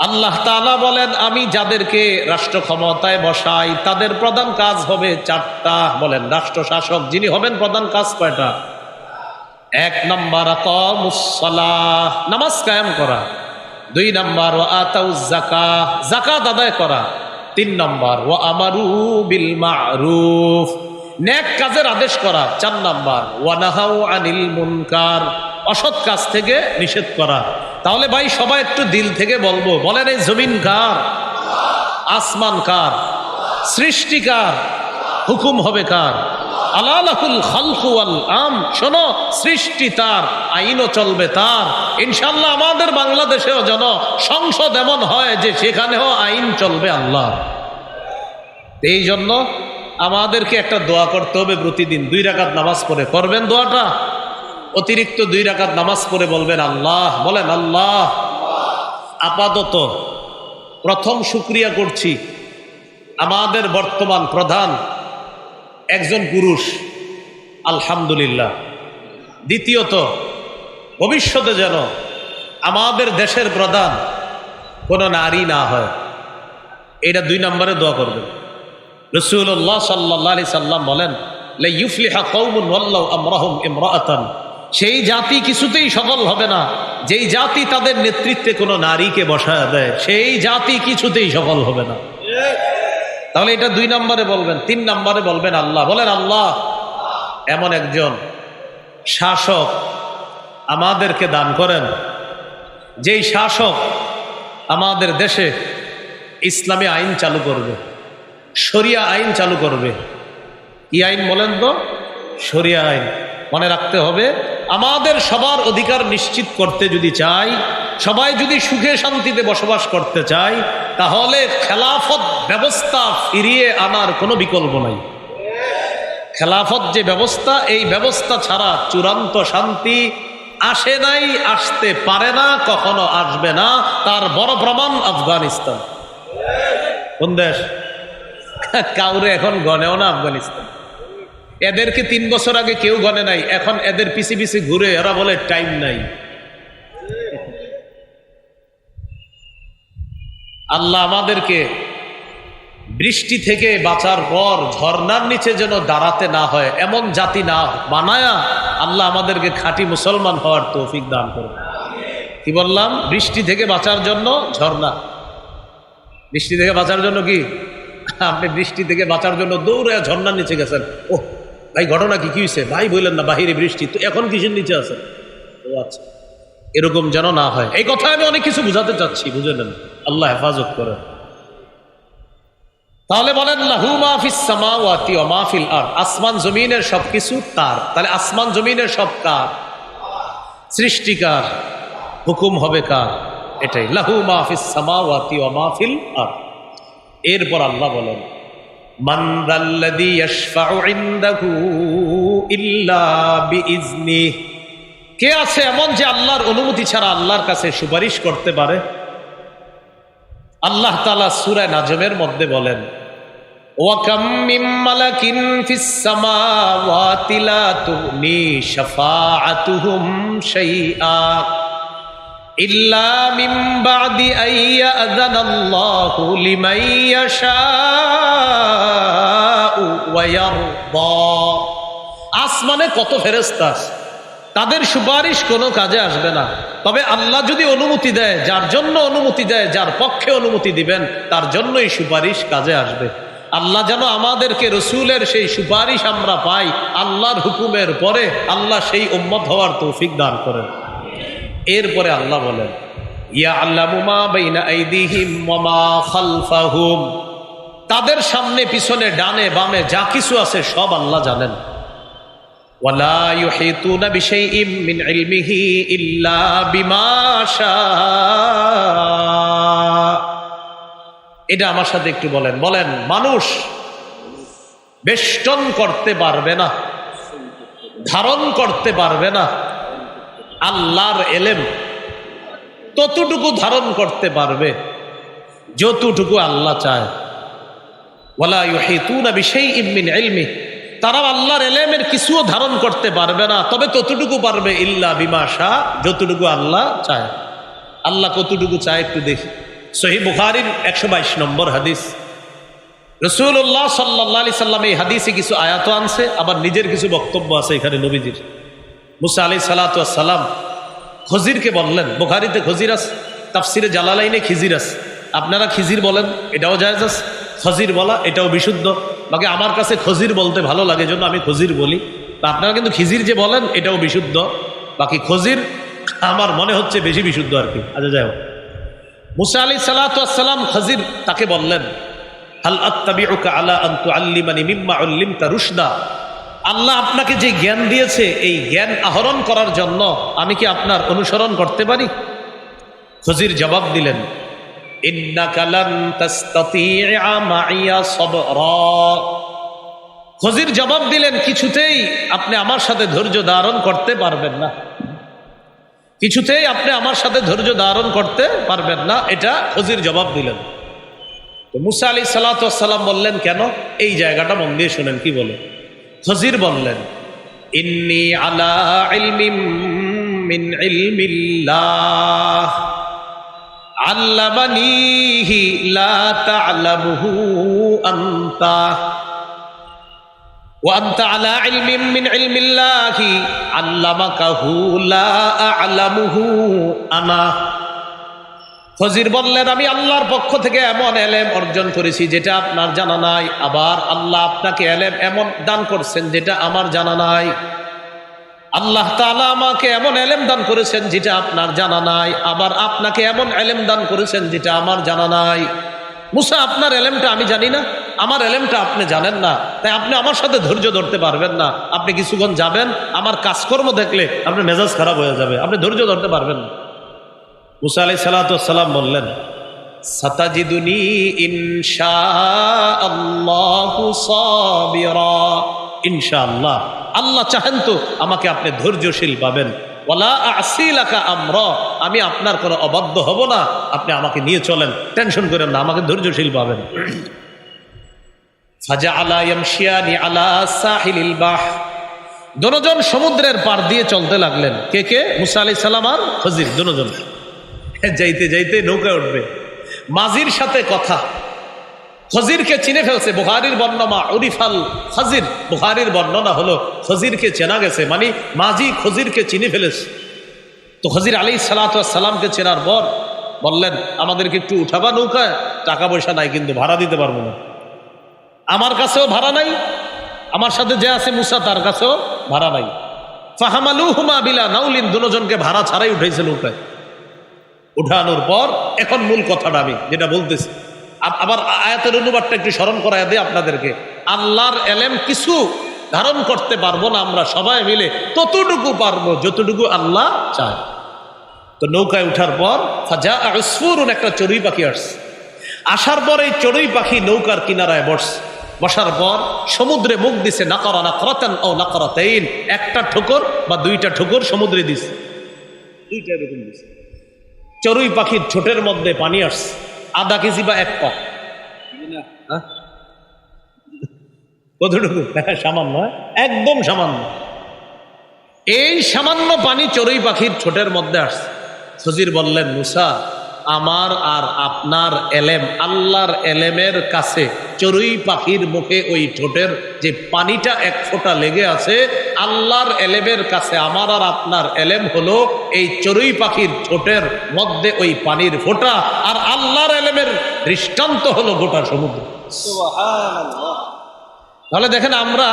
A: আল্লাহ তাআলা বলেন, আমি যাদেরকে রাষ্ট্র ক্ষমতায় বসাই তাদের প্রধান কাজ হবে 4টা। বলেন, রাষ্ট্র শাসক যিনি হবেন প্রধান কাজ কয়টা? 1 নম্বর আকামুস সালাহ, নামাজ কায়েম করা। 2 নম্বর ওয়া আতাউয যাকাত, যাকাত আদায় করা। 3 নম্বর ওয়া আমারু বিল মা'রুফ, নেক কাজের আদেশ করা। 4 নম্বর ওয়া নাহাউ আনিল মুনকার, অসৎ কাজ থেকে নিষেধ করা। তাহলে ভাই সবাই একটু দিল থেকে বলবো, বলেন এই জমিন কার? আসমান কার? সৃষ্টি কার? হুকুম হবে কার? আলা লাহুল খালকু ওয়াল আমর। শোনো, সৃষ্টি তার, আইনও চলবে তার। ইনশাআল্লাহ আমাদের বাংলাদেশেও যেন সংসদ এমন হয় যে সেখানেও আইন চলবে আল্লাহ। এই জন্য আমাদেরকে একটা দোয়া করতে হবে প্রতিদিন। 2 রাকাত নামাজ পড়ে করবেন দোয়াটা। অতিরিক্ত 2 রাকাত নামাজ পড়ে বলবেন আল্লাহ। বলেন আল্লাহ। আপাতত প্রথম শুকরিয়া করছি আমাদের বর্তমান প্রধান একজন পুরুষ, আলহামদুলিল্লাহ। দ্বিতীয়ত, ভবিষ্যতে যেন আমাদের দেশের প্রধান কোনো নারী না হয়, এটা 2 নম্বরে দোয়া করবেন। রাসূলুল্লাহ সাল্লাল্লাহু আলাইহি সাল্লাম বলেন, লা ইউফলিহু কওমুন ওয়াল্লাউ আমরাহুম ইমরাআতান। সেই জাতি কিছুতেই সফল হবে না যেই জাতি তাদের নেতৃত্বে কোনো নারীকে বসায় দেয়, সেই জাতি কিছুতেই সফল হবে না। তাহলে এটা 2 নম্বরে বলবেন। 3 নম্বরে বলবেন আল্লাহ। বলেন আল্লাহ, এমন একজন শাসক আমাদেরকে দান করেন, যেই শাসক আমাদের দেশে ইসলামী আইন চালু করবে, শরিয়া আইন চালু করবে। কি আইন বলেন তো? শরিয়া আইন। মনে রাখতে হবে, আমাদের সবার অধিকার নিশ্চিত করতে যদি চাই, সবাই যদি সুখে শান্তিতে বসবাস করতে চাই, তাহলে খেলাফত ব্যবস্থা ফিরিয়ে আনার কোনো বিকল্প নাই। খেলাফত যে ব্যবস্থা, এই ব্যবস্থা ছাড়া চূড়ান্ত শান্তি আসে নাই, আসতে পারে না, কখনো আসবে না। তার বড় প্রমাণ আফগানিস্তান। কোন দেশ? কাউরে এখন গনেও না আফগানিস্তান। এদেরকে 3 বছর আগে কেউ গনে নাই, এখন এদের পিছে পিছে ঘুরে এরা বলে টাইম নাই। আল্লাহ আমাদেরকে বৃষ্টি থেকে বাঁচার পর ঝর্ণার নিচে যেন দাঁড়াতে না হয় এমন জাতি না বানায়া আল্লাহ আমাদেরকে খাঁটি মুসলমান হওয়ার তৌফিক দান করুন। কি বললাম? বৃষ্টি থেকে বাঁচার জন্য ঝর্ণা। বৃষ্টি থেকে বাঁচার জন্য কি? আপনি বৃষ্টি থেকে বাঁচার জন্য দৌড়ে ঝর্ণার নিচে গেছেন। ও ভাই, ঘটনা কি হয়েছে? ভাই বললেন না বাহিরে বৃষ্টি, তো এখন কিসের নিচে আছেন? ও আচ্ছা, এরকম যেন না হয়। এই কথা আমি অনেক কিছু বুঝাতে চাচ্ছি, বুঝে নেন। আল্লাহ হেফাজত করেন। তাহলে বলেন লাহু মা ফিস সামাওয়াতি ওয়া মা ফিল আরদ, আসমান জমিনের সবকিছু তার। তাহলে আসমান জমিনের সব কার? সৃষ্টিকার। হুকুম হবে কার? এটাই, লাহু মা ফিস সামাওয়াতি ওয়া মা ফিল আরদ। এরপর আল্লাহ বলেন, মান যাল্লাযী ইয়াশফাউ ইনদাহু ইল্লা বিইজনিহি, কে আছে এমন যে আল্লাহর অনুমতি ছাড়া আল্লাহর কাছে সুপারিশ করতে পারে? আল্লাহ তাআলা সূরা নাজমের মধ্যে বলেন, ওয়া কাম মিন মালাকিন ফিস সামাওয়াতি লা তুগনি শাফাআতুহুম শাইআ, ইল্লা মিন বাদি আইয়া আযানাল্লাহু লিমান ইয়াশাউ ওয়া ইয়ারদা। আসমানে কত ফেরেশতা, তাদের সুপারিশ কোনো কাজে আসবে না, তবে আল্লাহ যদি অনুমতি দেয়, যার জন্য অনুমতি দেয়, যার পক্ষে অনুমতি দিবেন তার জন্যই সুপারিশ কাজে আসবে। আল্লাহ যেন আমাদেরকে রসুলের সেই সুপারিশ আমরা পাই, আল্লাহর হুকুমের পরে আল্লাহ সেই উম্মত হওয়ার তৌফিক দান করেন। এরপরে আল্লাহ বলেন, ইয়ালামু মা বাইনা আইদিহিম ওয়া মা খালফাহুম, তাদের সামনে পিছনে ডানে বামে যা কিছু আছে সব আল্লাহ জানেন। ওয়ালা ইউহিতুনা বিশাইইম মিন ইলমিহি ইল্লা বিমা শাআ। এটা আমার সাথে একটু বলেন, বলেন। মানুষ বেষ্টন করতে পারবে না, ধারণ করতে পারবে না আল্লাহর এলেম, ততটুকু ধারণ করতে পারবে যতটুকু আল্লাহ চায়। ওয়ালা ইউহিতুনা বিশাইইম মিন ইলমিহি, তারা আল্লাহর এলেমের কিছুও ধারণ করতে পারবে না, তবে ততটুকু পারবে ইল্লা বিমা শাআ, যতটুকু আল্লাহ চায়। আল্লাহ কতটুকু চায় একটু দেখি। সহিহ বুখারীর 122 নম্বর হাদিস, রাসূলুল্লাহ সাল্লাল্লাহু আলাইহি সাল্লাম এই হাদিসে কিছু আয়াত আনছে, আবার নিজের কিছু বক্তব্য আছে এখানে নবীজির। মুসা আলাইহিস সালাতু ওয়াস সালাম খজিরকে বললেন, বুখারীতে খজির আছে, তাফসিরে জালালাইনে খিজির আছে, আপনারা খিজির বলেন, এটাও জায়েজ আছে, খজির বলা এটাও বিশুদ্ধ। বাকি আমার কাছে খজির বলতে ভালো লাগে, জন্য আমি খজির বলি। তা আপনারা কিন্তু খিজির যে বলেন এটাও বিশুদ্ধ, বাকি খজির আমার মনে হচ্ছে বেশি বিশুদ্ধ আর কি। আচ্ছা যাই হোক, মুসা আলাইহিস সালাতু ওয়াস সালাম খজির তাকে বললেন, হাল আত্তাবিউকা আলা আন তুআল্লিমানি মিম্মা উল্লিমতা রুশদা, আল্লাহ আপনাকে যে জ্ঞান দিয়েছে এই জ্ঞান আহরণ করার জন্য আমি কি আপনার অনুসরণ করতে পারি? খজির জবাব দিলেন, ইন্নাকা লান তাসতাতিআ মাইয়া সাবরা। খজির জবাব দিলেন, কিছুতেই আপনি আমার সাথে ধৈর্য ধারণ করতে পারবেন না, কিছুতেই আপনি আমার সাথে ধৈর্য ধারণ করতে পারবেন না, এটা খজির জবাব দিলেন। তো মুসা আলাইহিস সালাতু ওয়াস সালাম বললেন, কেন? এই জায়গাটা মন দিয়ে শুনেন কি বলে। খজির বললেন, ইন্নী আলা ইলমিম মিন ইলমিল্লাহ আল্লামানিহি লা তা'লামুহু আনতা ওয়া আনতা আলা ইলমিম মিন ইলমিল্লাহি আল্লামাকাহু লা আ'লামুহু আনা। খজির বললেন, আমি আল্লাহর পক্ষ থেকে এমন এলেম অর্জন করেছি যেটা আপনার জানা নাই, আবার আল্লাহ আপনাকে এলেম এমন দান করছেন যেটা আমার জানা নাই। আল্লাহ তাআলা আমাকে এমন এলেম দান করেছেন যেটা আপনার জানা নাই, আবার আপনাকে এমন এলেম দান করেছেন যেটা আমার জানা নাই। মুসা, আপনার এলেমটা আমি জানি না, আমার এলেমটা আপনি জানেন না, তাই আপনি আমার সাথে ধৈর্য ধরতে পারবেন না। আপনি কিছুক্ষণ যাবেন, আমার কাজকর্ম দেখলে আপনার মেজাজ খারাপ হয়ে যাবে, আপনি ধৈর্য ধরতে পারবেন না। মুসা আলাইহিস সালাতু ওয়াস সালাম বললেন, সাতাজিদুনি ইনশাআল্লাহু সাবিরা, ইনশাআল্লাহ, আল্লাহ চাহেন তো আমাকে আপনি ধৈর্যশীল পাবেন। ওয়ালা আসি লাকা আমরা, আমি আপনার কোনো অবাধ্য হব না, আপনি আমাকে নিয়ে চলেন, টেনশন করেন না, আমাকে ধৈর্যশীল পাবেন। ফাজাআলা ইয়ামশিয়ানি আলা সাহিলিল বাহ, দুজন সমুদ্রের পার দিয়ে চলতে লাগলেন। কে কে? মুসা আলাইহিস সালাম আর খজির, দুজন। যাইতে যাইতে নৌকায় উঠবে, মাঝির সাথে কথা, খজিরকে চিনে ফেলছে। বুখারীর বর্ণনা উরিফাল খজির, বুখারীর বর্ণনা হলো খজিরকে চেনা গেছে, মানে মাঝি খজিরকে চিনে ফেলেছে। তো খজির আলাইহিস সালাতু ওয়াস সালামকে চেনার পর বললেন, আমাদেরকে একটু উঠাবা নৌকায়, টাকা পয়সা নাই কিন্তু ভাড়া দিতে পারবো না, আমার কাছেও ভাড়া নাই, আমার সাথে যে আছে মুসা তার কাছেও ভাড়া নাই। ফাহামালুহুমা বিলা নাউলিন, দুজনকে ভাড়া ছাড়াই উঠাইছে নৌকায়। উঠানোর পর এখন মূল কথাটা আমি যেটা বলতেছি, আবার আয়াতের অনুবাদটা একটু স্মরণ করায় দেয় আপনাদেরকে। আল্লাহর এলেম কিছু ধারণ করতে পারবো না আমরা সবাই মিলে, ততটুকু পারবো যতটুকু আল্লাহ চায়। তো নৌকায় উঠার পর ফাজাআ উসফুরুন, একটা চড়ুই পাখি আসছে। আসার পর এই চড়ুই পাখি নৌকার কিনারায় বসছে। বসার পর সমুদ্রে মুখ দিছে, নাকরা নাকরাতান ও নাকরাতাইন, একটা ঠোকর বা দুইটা ঠোকর সমুদ্রে দিছে, দুইটা এরকম দিছে। চড়ুই পাখির ঠোঁটের মধ্যে পানি আসছে, আধা কেজি বা এক পা, কতটুকু? সামান্য, একদম সামান্য। এই সামান্য পানি চড়ুই পাখির ঠোঁটের মধ্যে আসছে। খজির বললেন, মুসা, আমার আর আপনার এলেম আল্লাহর এলেমের কাছে চড়ুই পাখির মুখে ওই ঠোঁটের যে পানিটা এক ফোঁটা লেগে আছে, আল্লাহর এলেমের কাছে আমার আর আপনার এলেম হলো এই চড়ুই পাখির ঠোঁটের মধ্যে ওই পানির ফোঁটা, আর আল্লাহর এলেমের দৃষ্টান্ত হলো গোটা সমুদ্র। তাহলে দেখেন, আমরা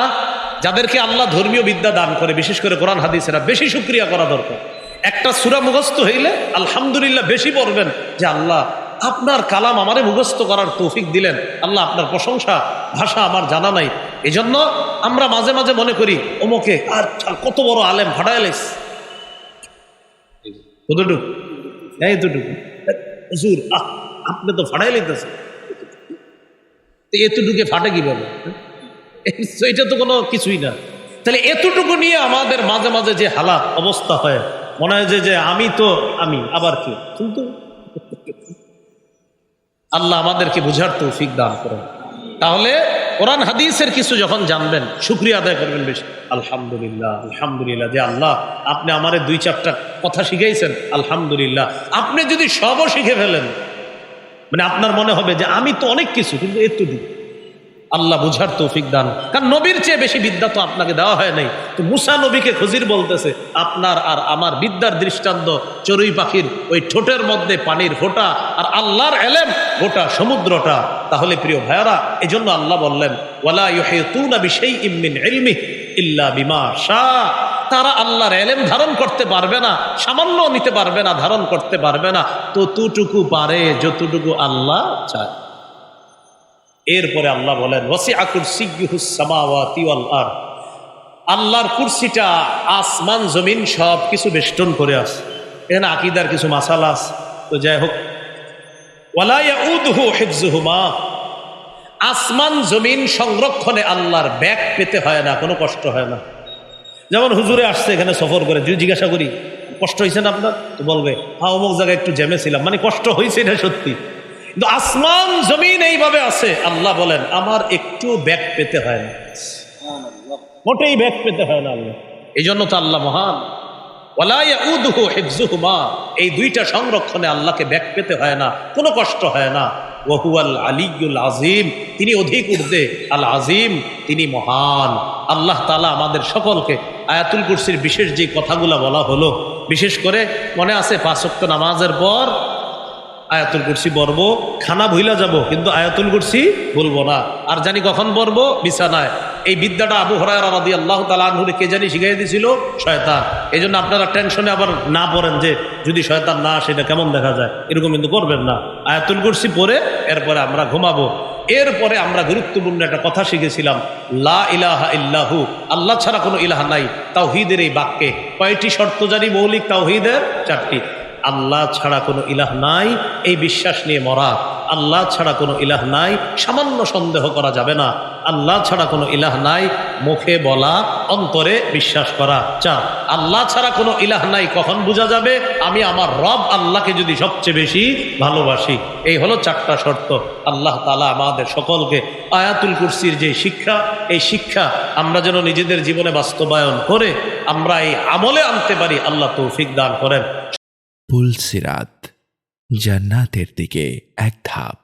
A: যাদেরকে আল্লাহ ধর্মীয় বিদ্যা দান করে, বিশেষ করে কোরআন হাদিসেরা, বেশি শুকরিয়া করা দরকার। একটা সূরা মুখস্থ হইলে আলহামদুলিল্লাহ বেশি পড়বেন, যে আল্লাহ আপনার কালাম আমারে মুখস্থ করার তৌফিক দিলেন, আল্লাহ আপনার প্রশংসা, ভাষা আমার জানা নাই। এজন্য আমরা মাঝে মাঝে মনে করি অমুকে আর কত বড় আলেম, ফাটাইলিস কতটুকু, এতটুকু হুজুর, আপনি তো ফাটাই লিতেছেন, এতটুকু ফাটে কিভাবে? এটা তো কোনো কিছুই না। তাহলে এতটুকু নিয়ে আমাদের মাঝে মাঝে যে হালাত অবস্থা হয়, মনে হয় যে আমি তো আমি, আবার কি, কিন্তু আল্লাহ আমাদেরকে বুঝার তৌফিক দান করেন। তাহলে কোরআন হাদিসের কিছু যখন জানবেন, শুকরিয়া আদায় করবেন বেশি। আলহামদুলিল্লাহ, আলহামদুলিল্লাহ, যে আল্লাহ আপনি আমারে 2-4টা কথা শিখাইছেন, আলহামদুলিল্লাহ। আপনি যদি সবও শিখে ফেলেন, মানে আপনার মনে হবে যে আমি তো অনেক কিছু, কিন্তু এতটুকু। আল্লাহ বুঝার তৌফিক দান। কারণ নবীর চেয়ে বেশি বিদ্যা তো আপনাকে দেওয়া হয় নাই। তো মুসা নবীকে খজির বলতেছে, আপনার আর আমার বিদ্যার দৃষ্টান্ত চড়ুই পাখির ওই ঠোঁটের মধ্যে পানির ফোঁটা, আর আল্লাহর এলেম গোটা সমুদ্রটা। তাহলে প্রিয় ভাইয়ারা, এজন্য আল্লাহ বললেন, ওয়ালা ইউহিতুনা বিশাইইম মিন ইলমিহি ইল্লা বিমা শাআ। তারা আল্লাহর এলেম ধারণ করতে পারবে না, সামান্য নিতে পারবে না, ধারণ করতে পারবে না ততটুকু পারে যতটুকু আল্লাহ চায়। এরপরে আল্লাহ বলেন, ওয়াসিআ কুরসিয়্যুহুস সামাওয়াতি ওয়াল আরদ। আল্লাহর কুরসিটা আসমান জমিন সব কিছু বেষ্টন করে আছে। এখানে আকীদার কিছু মাসালা আছে, তো যাই হোক। ওয়ালা ইয়াউদুহু হিফযুহুমা। আসমান জমিন সংরক্ষণে আল্লাহর ব্যাগ পেতে হয় না, কোনো কষ্ট হয় না। যেমন হুজুরে আসছে এখানে সফর করে, যদি জিজ্ঞাসা করি কষ্ট হয়েছে না আপনার, তো বলবে হ্যাঁ অমুক জায়গায় একটু জ্যামে ছিলাম, মানে কষ্ট হয়েছে, এটা সত্যি। কিন্তু আসমান জমিন এইভাবে আছে, আল্লাহ বলেন আমার একটু ব্যাগ পেতে হয় না, মোটেই ব্যাগ পেতে হয় না আল্লাহ। এই জন্য তো আল্লাহ মহান। ওয়ালা ইয়াউদুহু হিফযুহুমা। এই দুইটা সংরক্ষণে আল্লাহকে ব্যাগ পেতে হয় না, কোনো কষ্ট হয় না। ওয়া হুয়াল আলিয়্যুল আযীম। তিনি অধিক ঊর্ধ্বে, আল আযীম, তিনি মহান। আল্লাহ তাআলা আমাদের সকলকে আয়াতুল কুরসির বিশেষ যে কথাগুলো বলা হলো, বিশেষ করে মনে আছে 5 ওয়াক্ত নামাজের পর আয়াতুল কুরসি পড়ব, খানা ভুইলা যাব কিন্তু আয়াতুল কুরসি বলবো না। আর জানি কখন পড়ব? বিছানায়। এই বিদ্যাটা আবু হুরায়রা রাদিয়াল্লাহু তাআলা আনহু কে জানি শিখিয়ে দিয়েছিল? শয়তান। এই জন্য আপনারা টেনশনে আবার না পড়েন যে যদি শয়তান না আসে এটা কেমন দেখা যায়, এরকম কিন্তু করবেন না। আয়াতুল কুরসি পড়ে এরপরে আমরা ঘুমাবো। এরপরে আমরা গুরুত্বপূর্ণ একটা কথা শিখেছিলাম, লা ইলাহা ইল্লাহু, আল্লাহ ছাড়া কোনো ইলাহা নাই। তাওহীদের এই বাক্যে কয়টি শর্ত জানি? মৌলিক তাওহীদের 4টি। আল্লাহ ছাড়া কোনো ইলাহ নাই, এই বিশ্বাস নিয়ে মরা। আল্লাহ ছাড়া কোনো ইলাহ নাই, সামান্য সন্দেহ করা যাবে না। আল্লাহ ছাড়া কোনো ইলাহ নাই, মুখে বলা, অন্তরে বিশ্বাস করা। 4, আল্লাহ ছাড়া কোনো ইলাহ নাই কখন বোঝা যাবে? আমি আমার রব আল্লাহকে যদি সবচেয়ে বেশি ভালোবাসি। এই হলো 4টা শর্ত। আল্লাহ তাআলা আমাদের সকলকে আয়াতুল কুরসির যে শিক্ষা, এই শিক্ষা আমরা যেন নিজেদের জীবনে বাস্তবায়ন করে আমরা এই আমলে আনতে পারি, আল্লাহ তৌফিক দান করেন।
B: পুলসিরাত, জান্নাতের দিকে এক ধাপ।